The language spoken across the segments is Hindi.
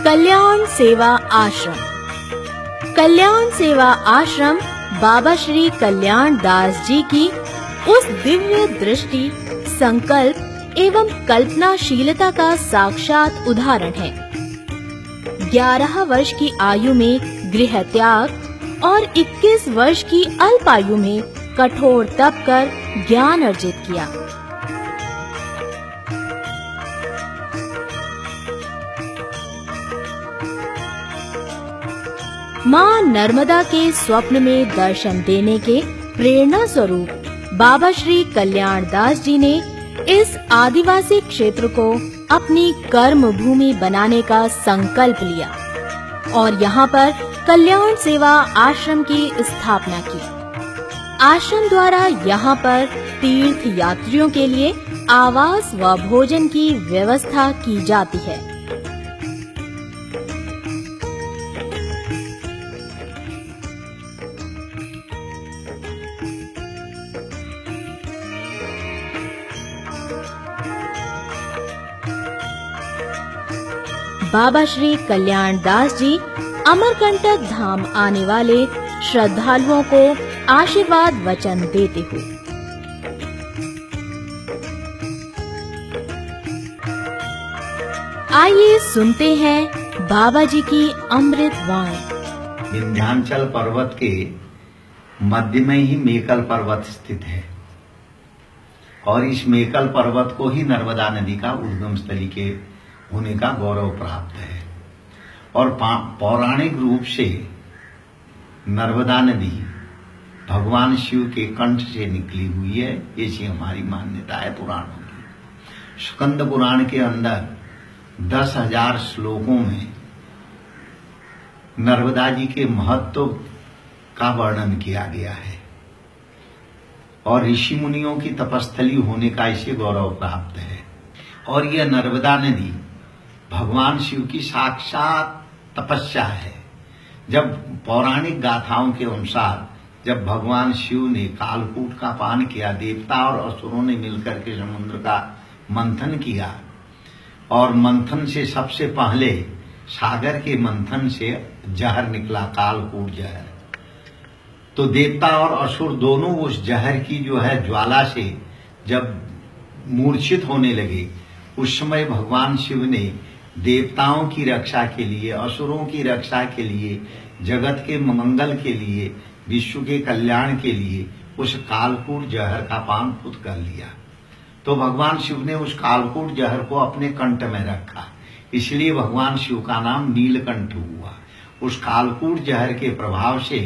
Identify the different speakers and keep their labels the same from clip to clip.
Speaker 1: कल्याण सेवा आश्रम। कल्याण सेवा आश्रम बाबा श्री कल्याण दास जी की उस दिव्य दृष्टि, संकल्प एवं कल्पनाशीलता का साक्षात उदाहरण है। 11 वर्ष की आयु में गृह त्याग और 21 वर्ष की अल्प आयु में कठोर तप कर ज्ञान अर्जित किया। मां नर्मदा के स्वप्न में दर्शन देने के प्रेरणा स्वरूप बाबा श्री कल्याण दास जी ने इस आदिवासी क्षेत्र को अपनी कर्म भूमि बनाने का संकल्प लिया और यहाँ पर कल्याण सेवा आश्रम की स्थापना की। आश्रम द्वारा यहाँ पर तीर्थ यात्रियों के लिए आवास व भोजन की व्यवस्था की जाती है। बाबा श्री कल्याण दास जी अमरकंटक धाम आने वाले श्रद्धालुओं को आशीर्वाद वचन देते हुए। आइए सुनते हैं बाबा जी की अमृत वाणी।
Speaker 2: विंध्याचल पर्वत के मध्य में ही मेकल पर्वत स्थित है और इस मेकल पर्वत को ही नर्मदा नदी का उद्गम स्थली के होने का गौरव प्राप्त है और पौराणिक रूप से नर्मदा नदी भगवान शिव के कंठ से निकली हुई है, ऐसी हमारी मान्यता है पुराणों की। स्कंद पुराण के अंदर 10,000 श्लोकों में नर्मदा जी के महत्व का वर्णन किया गया है और ऋषि मुनियों की तपस्थली होने का इसे गौरव प्राप्त है। और यह नर्मदा नदी भगवान शिव की साक्षात तपस्या है। जब पौराणिक गाथाओं के अनुसार जब भगवान शिव ने कालकूट का पान किया, देवता और असुरों ने मिलकर के समुद्र का मंथन किया और मंथन से सबसे पहले सागर के मंथन से जहर निकला, कालकूट जहर। तो देवता और असुर दोनों उस जहर की जो है ज्वाला से जब मूर्छित होने लगे, उस समय भगवान शिव ने देवताओं की रक्षा के लिए, असुरों की रक्षा के लिए, जगत के मंगल के लिए, विश्व के कल्याण के लिए उस कालकूट जहर का पान खुद कर लिया। तो भगवान शिव ने उस कालकूट जहर को अपने कंठ में रखा, इसलिए भगवान शिव का नाम नीलकंठ हुआ। उस कालकूट जहर के प्रभाव से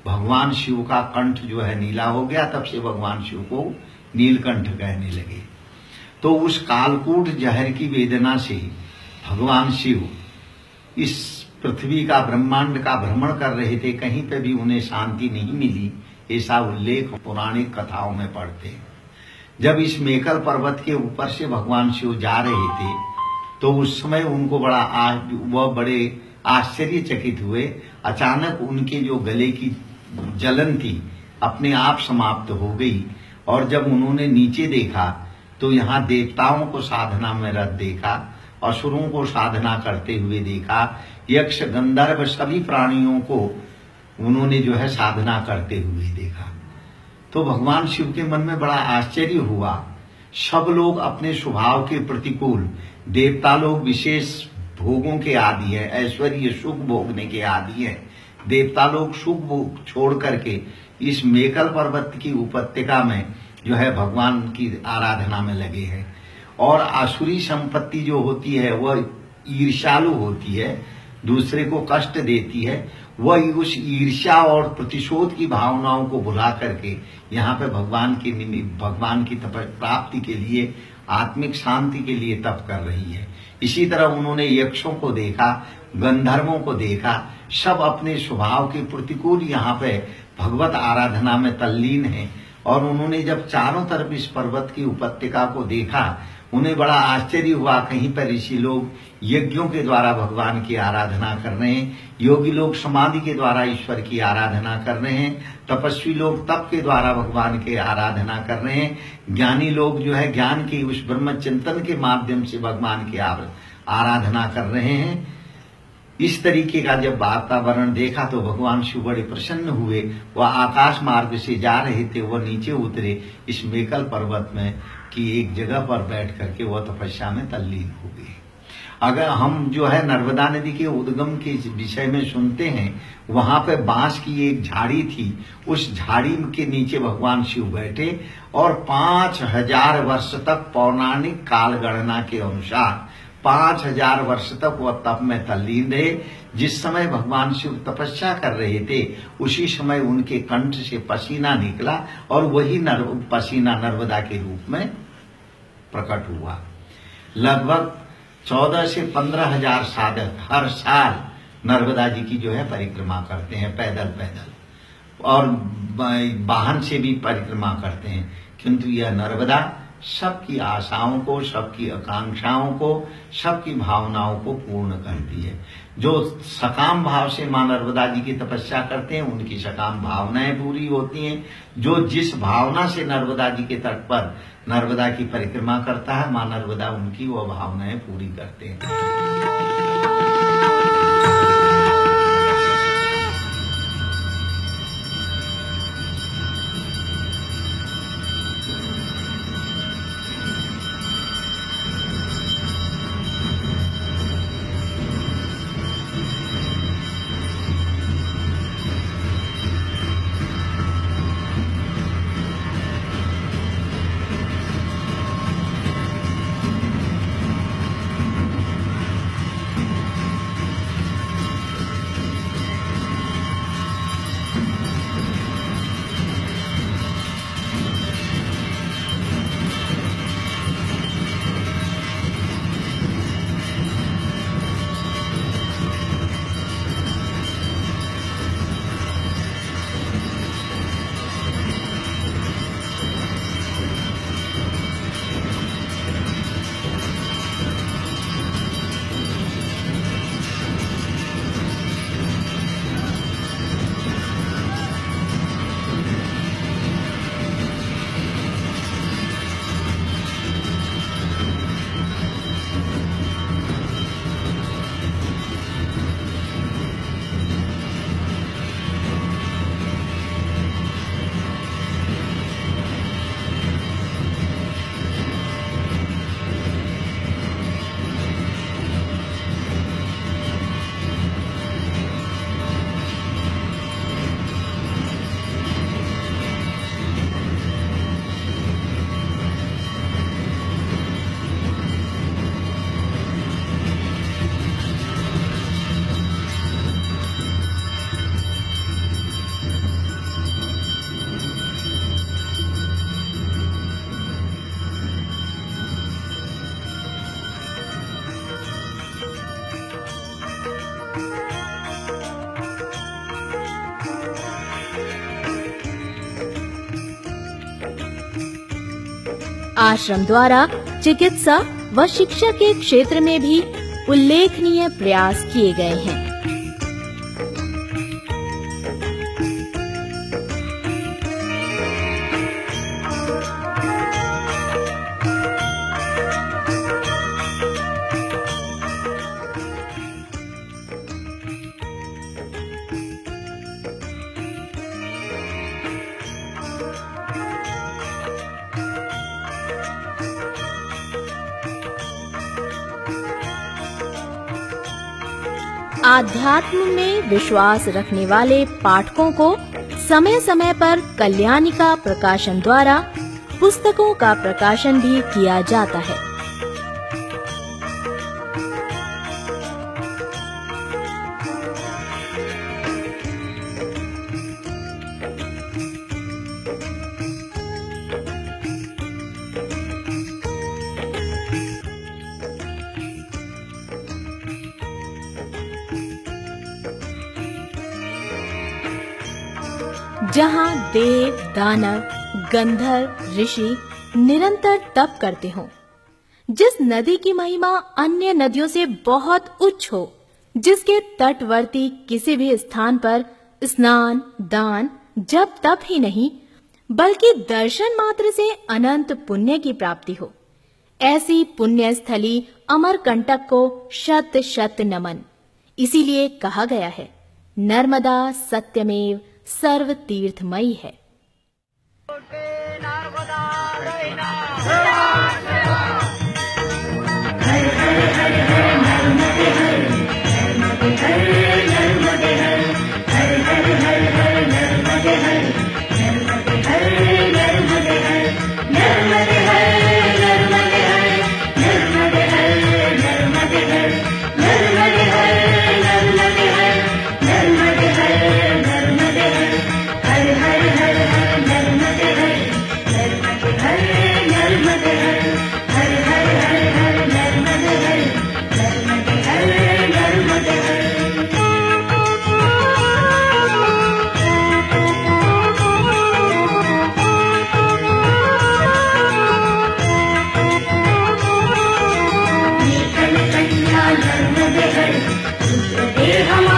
Speaker 2: भगवान शिव का कंठ जो है नीला हो गया, तब से भगवान शिव को नीलकंठ कहने लगे। तो उस कालकूट जहर की वेदना से भगवान शिव इस पृथ्वी का, ब्रह्मांड का भ्रमण कर रहे थे, कहीं पे भी उन्हें शांति नहीं मिली, ऐसा उल्लेख पौराणिक कथाओं में पढ़ते हैं। जब इस मेकल पर्वत के ऊपर से भगवान शिव जा रहे थे तो उस समय उनको वह बड़े आश्चर्यचकित हुए। अचानक उनके जो गले की जलन थी अपने आप समाप्त हो गई और जब उन्होंने नीचे देखा तो यहाँ देवताओं को साधना में रत देखा, असुरों को साधना करते हुए देखा, यक्ष गंधर्व सभी प्राणियों को उन्होंने जो है साधना करते हुए देखा। तो भगवान शिव के मन में बड़ा आश्चर्य हुआ। सब लोग अपने स्वभाव के प्रतिकूल, देवता लोग विशेष भोगों के आदि है, ऐश्वर्य सुख भोगने के आदि है। देवता लोग सुख भोग छोड़ करके इस मेकल पर्वत की उपत्यका में जो है भगवान की आराधना में लगे हैं। और आसुरी संपत्ति जो होती है वह ईर्ष्यालु होती है, दूसरे को कष्ट देती है। वह उस ईर्ष्या और प्रतिशोध की भावनाओं को भुला करके यहाँ पे भगवान की तप प्राप्ति के लिए, आत्मिक शांति के लिए तप कर रही है। इसी तरह उन्होंने यक्षों को देखा, गंधर्वों को देखा, सब अपने स्वभाव के प्रतिकूल यहाँ पे भगवत आराधना में तल्लीन है। और उन्होंने जब चारों तरफ इस पर्वत की उपत्यका को देखा, उन्हें बड़ा आश्चर्य हुआ, कहीं पर ऋषि लोग यज्ञों के द्वारा भगवान की आराधना कर रहे हैं, योगी लोग समाधि के द्वारा ईश्वर की आराधना कर रहे हैं, तपस्वी लोग तप के द्वारा भगवान की आराधना कर रहे हैं, ज्ञानी लोग जो है ज्ञान के उस ब्रह्म चिंतन के माध्यम से भगवान की आराधना कर रहे हैं। इस तरीके का जब वातावरण देखा तो भगवान शिव बड़े प्रसन्न हुए। वह आकाश मार्ग से जा रहे थे, वह नीचे उतरे इस मेकल पर्वत में कि एक जगह पर बैठ करके वह तपस्या में तल्लीन हो गए। अगर हम जो है नर्मदा नदी के उद्गम के विषय में सुनते हैं, वहां पे बांस की एक झाड़ी थी, उस झाड़ी के नीचे भगवान शिव बैठे और 5000 वर्ष तक पौराणिक काल गणना के अनुसार 5000 वर्ष तक वह तप में तल्लीन रहे। जिस समय भगवान शिव तपस्या कर रहे थे उसी समय उनके कंठ से पसीना निकला और वही पसीना नर्मदा के रूप में प्रकट हुआ। लगभग 14 से 15,000 साधक हर साल नर्मदा जी की जो है परिक्रमा करते हैं, पैदल और वाहन से भी परिक्रमा करते हैं, किंतु यह नर्मदा सबकी आशाओं को, सबकी आकांक्षाओं को, सबकी भावनाओं को पूर्ण करती है। जो सकाम भाव से मां नर्मदा जी की तपस्या करते हैं उनकी सकाम भावनाएं पूरी होती हैं। जो जिस भावना से नर्मदा जी के तट पर नर्मदा की परिक्रमा करता है, मां नर्मदा उनकी वो भावनाएं पूरी करते हैं।
Speaker 1: आश्रम द्वारा चिकित्सा व शिक्षा के क्षेत्र में भी उल्लेखनीय प्रयास किए गए हैं। आध्यात्म में विश्वास रखने वाले पाठकों को समय समय पर कल्याणिका प्रकाशन द्वारा पुस्तकों का प्रकाशन भी किया जाता है। जहाँ देव, दानव, गंधर्व, ऋषि निरंतर तप करते हों, जिस नदी की महिमा अन्य नदियों से बहुत उच्च हो, जिसके तटवर्ती किसी भी स्थान पर स्नान, दान, जप तप ही नहीं बल्कि दर्शन मात्र से अनंत पुण्य की प्राप्ति हो, ऐसी पुण्य स्थली अमरकंटक को शत शत नमन। इसीलिए कहा गया है, नर्मदा सत्यमेव सर्व तीर्थमयी है।
Speaker 3: हम